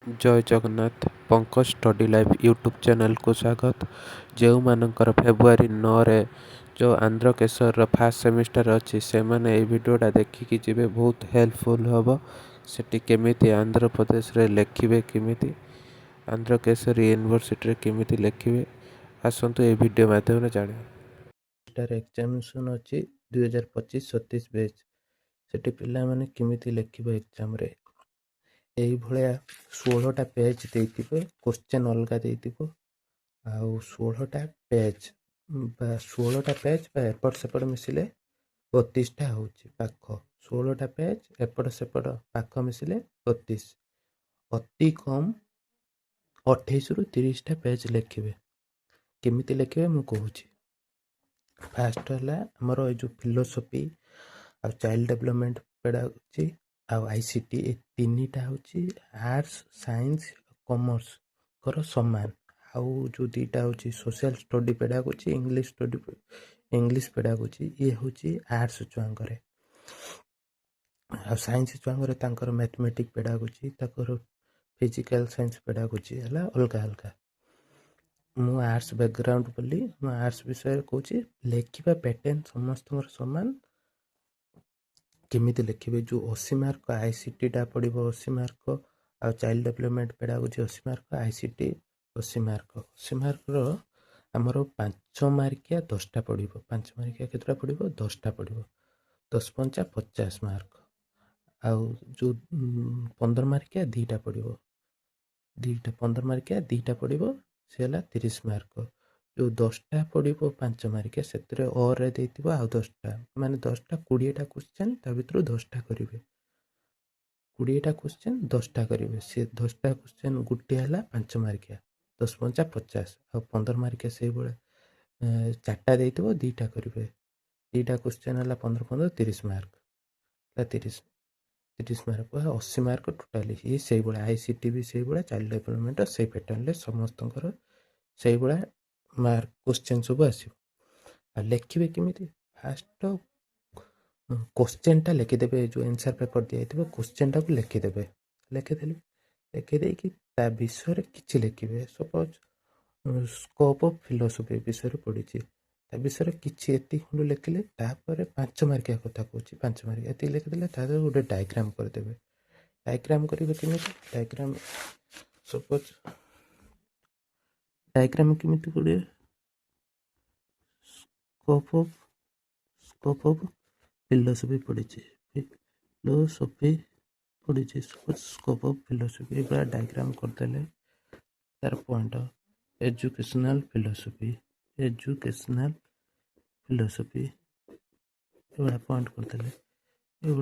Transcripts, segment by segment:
जय Jagannath Pankaj study life YouTube channel को स्वागत। जो मानकर फेब्रुआरी 9 रे जो आंध्र केसर फास्ट सेमिस्टर अच्छी से मैंने ये वीडियोटा देखिकी जीवे बहुत हेल्पफुल हम सेठी केमिति आंध्र प्रदेश रे लिखिबे केमिति आंध्र केसर यूनिवर्सिटी केमिति लिखिबे आसतु ये वीडियो माध्यम जाने सेटार एग्जामिनेशन अच्छी 2025-27 बैच सेठी पिला माने केमिति लिखिबे एग्जाम रे यही भाया 16टा पेज देइथिबे क्वेश्चन अलगा देइथिबो आउ 16टा पेज बा 16टा पेज बा एपट सेपट मिसिले 32टा होची पाख 16टा पेज एपट सेपट पाख मिसिले 32 अति कम 28 रु 30टा पेज लिखिबे केमिति लिखिबे मु कहूची। फास्ट है आमर ये जो फिलोसफी आ चाइल्ड डेवलपमेंट पेडागोजी आउ आईसीटी ए तीनटा होची आर्ट्स साइंस कॉमर्स कर समान आउ जो दीटा होची social study pedagogy English pedagogy ये होची आर्ट्स छुआंकरे आ साइंस छुआंकरे तांकर मैथमेटिक पेडागोजी ताकर फिजिकल साइंस पेडागोजी हला अलगा अलगा मु आर्ट्स बैकग्राउंड बोली मु आर्ट्स विषय कहूची लेखिबा पैटर्न समस्त समान केमिति लिखिबे जो 80 मार्क आईसीटी टा पड़िबो 80 मार्क आ child development pedagogy 80 mark ICT 80 mark रो हमरो 5 मार्किया 10टा पड़िबो 5 मार्किया केतरा पड़िबो 10टा पड़िबो 10 पंचा 50 मार्क आ जो 15 मार्किया 2टा पड़िबो 15 मार्किया 2टा पड़िबो से हला 30 मार्क जो 10टा पड़िबो 5 मार्किया सेतरे और रे देथिबो आ 10टा माने 10टा 20टा क्वेश्चन ता भितरु 10टा करिवे 20टा क्वेश्चन 10टा करिवे से 10टा क्वेश्चन गुटे हला 5 मार्किया 10 पंचा 50 आ 15 मार्किया से बळे 4टा देथिबो 2टा करिवे 2टा क्वेश्चन हला 15 15 30 मार्क ला 30 मार्क 80 मार्क टोटाली ये से बळे आईसीटी भी से बळे चाइल्ड डेवलपमेंट से पैटर्न ले समस्तंकर से बळे मार्क क्वेश्चन सब आसो लिखिए केमिति फास्ट क्वेश्चन टा लिखिदेवे जो आंसर पेपर दिया क्वेश्चन टा को लिखिदेवे लिखिदे कि ता विषय किछि लिखिबे सपोज स्कोप ऑफ फिलोसफी विषय पड़ी ता विषय किछि एति खंड लिखिले तापर 5 मार्किया कथा कहूची 5 मार्किया एति लिखिदेले तापर गोटे डायग्राम करदेबे डायग्राम करिवे केमिति डायग्राम सपोज डायग्राम केमिति करिवे स्कोप ऑफ फिलोसफी पड़ी फिलोसफी पड़ी स्कोप ऑफ फिलोसफी ये डायग्राम करदेले तार पॉइंट एजुकेशनल फिलोसफी ये पॉइंट करदेले ये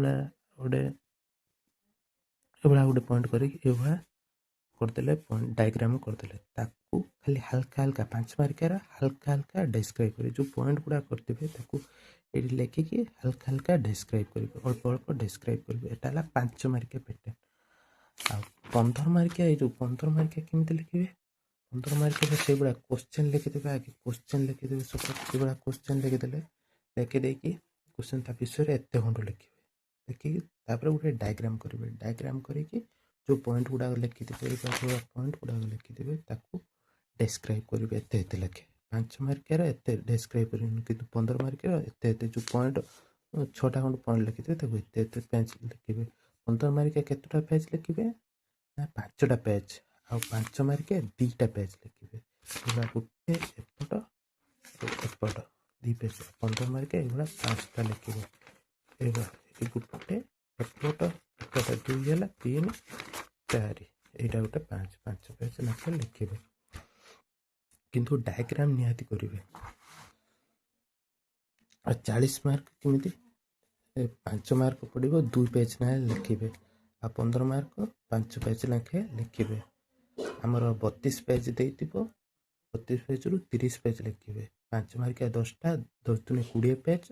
गोटे पॉइंट करके करदेले पॉइंट डायग्राम करदेले ताकू खाली हल्का हल्का 5 मार्किया हल्का हल्का डिस्क्राइब करे जो पॉइंट गुड़ा करते ताकू ये लिखिकी हल्का हल्का डिस्क्राइब करेंगे अल्प अल्प डिस्क्राइब करेंगे यहाँ 5 मार्किया पैटर्न आ 15 मार्किया ये जो 15 मार्किया केमिति लिखिबे 15 मार्किया से बड़ा क्वेश्चन लिखिदेवे आगे क्वेश्चन लिखिदेवे सपोज ये बड़ा क्वेश्चन लिखिदेले लिखिदेकी क्वेश्चन ता विषय एते खंड लिखिबे लिखिकी तापर गोटे डायग्राम करेंगे डायग्राम करिकी जो पॉइंट गुड़ा लिखिदेवे पॉइंट गुड़ा लिखिदेवे ताकू डिस्क्राइब करेंगे एते एते लिखे 5 मार्किया एते डिस्क्राइब करेंगे कि 15 मार्किया एते एते जो पॉइंट 6टा खंड पॉइंट लिखिदेवे ताकू एते एते पेज लिखिबे 15 मार्किया केतटा पेज लिखिबे ना 5टा पेज आ 5 मार्किया 2टा पेज लिखिबे एबा गुटे एपट एपट 2 पेज 15 मार्किया एबा 5टा लिखिबे एबा ए गुटे एपट एपट 2 हला 3 4 एटा गुटे 5 पेज लेखा लिखिबे किंतु डायग्राम निहाती करिवे आ 40 मार्क केमिति 5 मार्क पड़िबो 2 पेज ना लिखिबे आ 15 मार्क 5 पेज लेखे लिखिबे हमर 32 पेज देइतिबो 32 पेज रु 30 पेज लिखिबे 5 मार्किया 10टा 10 दुने 20 पेज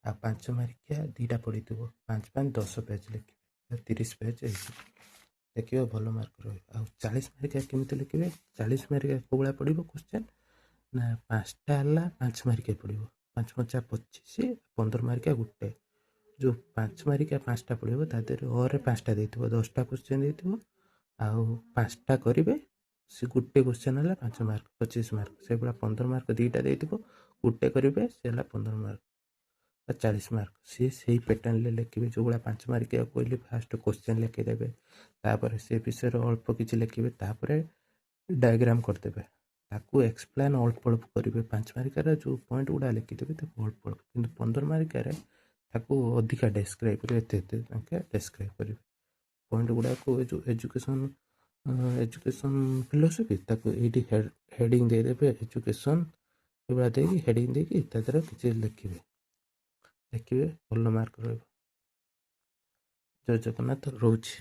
आ 5 मार्किया 2टा पड़ितिबो 5 5 10 पेज लिखिबे 30 पेज लिखिबे भल मार्क रहे आ 40 मार्किया केमिति लिखिबे 40 मार्किया कोबळा पड़िबो क्वेश्चन ना 5टा हला 5 मार्किया पड़िबो 5 5 25 15 मार्किया गुटे जो 5 मार्किया 5टा पड़िबो ता देरे और 5टा देथिबो 10टा क्वेश्चन देथिबो ଆଉ 5ଟା କରିବେ। ସେ ଗୋଟେ କ୍ୱେଶ୍ଚନ୍ ହେଲା 5 ମାର୍କ 25 ମାର୍କ, ସେଇଭଳିଆ 15 ମାର୍କ 2ଟା ଦେଇଥିବ, ଗୋଟେ କରିବେ ସେ ହେଲା 15 ମାର୍କ ବା 40 ମାର୍କ। ସିଏ ସେଇ ପ୍ୟାଟର୍ନରେ ଲେଖିବେ, ଯେଉଁଭଳିଆ 5 ମାର୍କିଆ କହିଲି ଫାଷ୍ଟ କ୍ୱେଶ୍ଚନ୍ ଲେଖିଦେବେ, ତାପରେ ସେ ବିଷୟରେ ଅଳ୍ପ କିଛି ଲେଖିବେ, ତାପରେ ଡାଇଗ୍ରାମ୍ କରିଦେବେ, ତାକୁ ଏକ୍ସପ୍ଲେନ୍ ଅଳ୍ପ ଅଳ୍ପ କରିବେ। 5 ମାର୍କିଆରେ ଯେଉଁ ପଏଣ୍ଟ ଗୁଡ଼ା ଲେଖିଦେବେ ତାକୁ ଅଳ୍ପ ଅଳ୍ପ, କିନ୍ତୁ 15 ମାର୍କିଆରେ ତାକୁ ଅଧିକା ଡେସ୍କ୍ରାଇବ୍ କରିବେ, ଏତେ ଏତେ ତାଙ୍କେ ଡେସ୍କ୍ରାଇବ୍ କରିବେ ପଏଣ୍ଟ ଗୁଡ଼ାକୁ। ଏ ଯେଉଁ ଏଜୁକେସନ୍ ଫିଲୋସଫି ତାକୁ ଏଇଠି ହେଡ଼ିଙ୍ଗ ଦେଇଦେବେ ଏଜୁକେସନ୍, ଏଗୁଡ଼ା ଦେଇକି ହେଡ଼ିଙ୍ଗ ଦେଇକି ତା ଦେହରେ କିଛି ଲେଖିବେ, ଭଲ ମାର୍କ ରହିବ। ଜୟ ଜଗନ୍ନାଥ, ରହୁଛି।